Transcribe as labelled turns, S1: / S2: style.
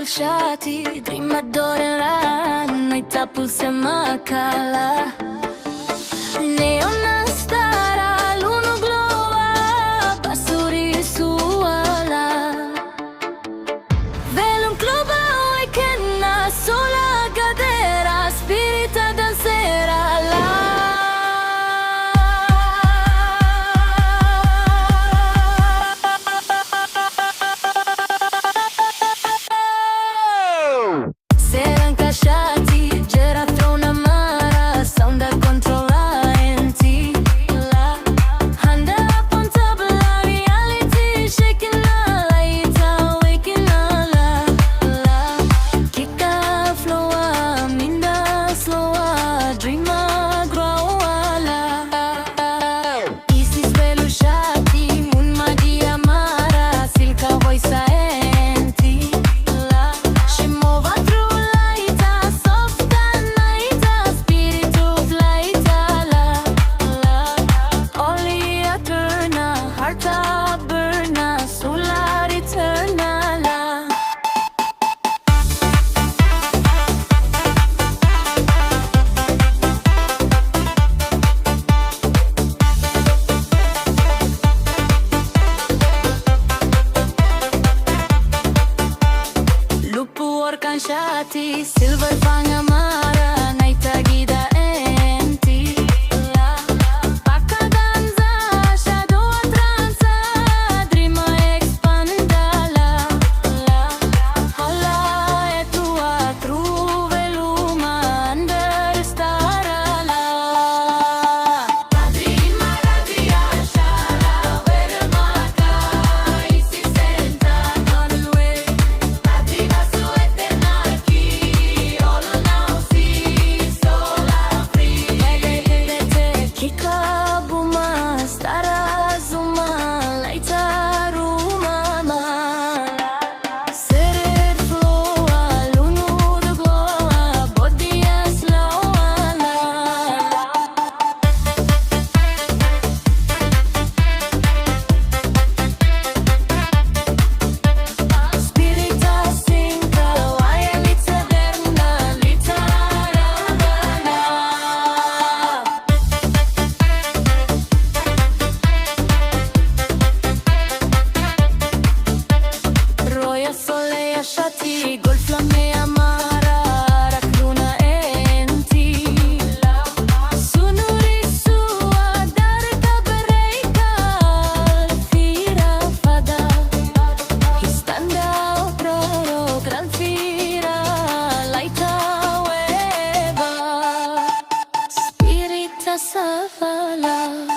S1: lasciati, prima d'ora noi tapu se makala. Neon stara, l'uno gloa, pasuri suala. Velum cluba weekend, sola cadera, spirita danzera la. S'erano incasciati, c'era tra una mara, sonda contro la NT. La andava on top of la reality, shaking la light, waking la. Kicka flowa, minda slowa, dreama growa la. Isi svelusciati, un magia mara, silka voi saenti. La scimova canciati, silver fanga mara, naita gida enti. La pacca danza, shadow tranza, drima expanda la. Holla e tua truve luma, under stara la. Drima radia, shara, where maka, isi senta, non way. Drima su Kika buma, stara zuma, laita rumama. Serer flowa, lunu de gloa, body as lawana. Spirita sinka, waya lita derna, lita rabana. Roya sole asciati, golf la mea mara, racluna enti. Sunuri sua, dare tabereika, fira fada. Istanda otroro, gran fira, laita weva. Spirita savala.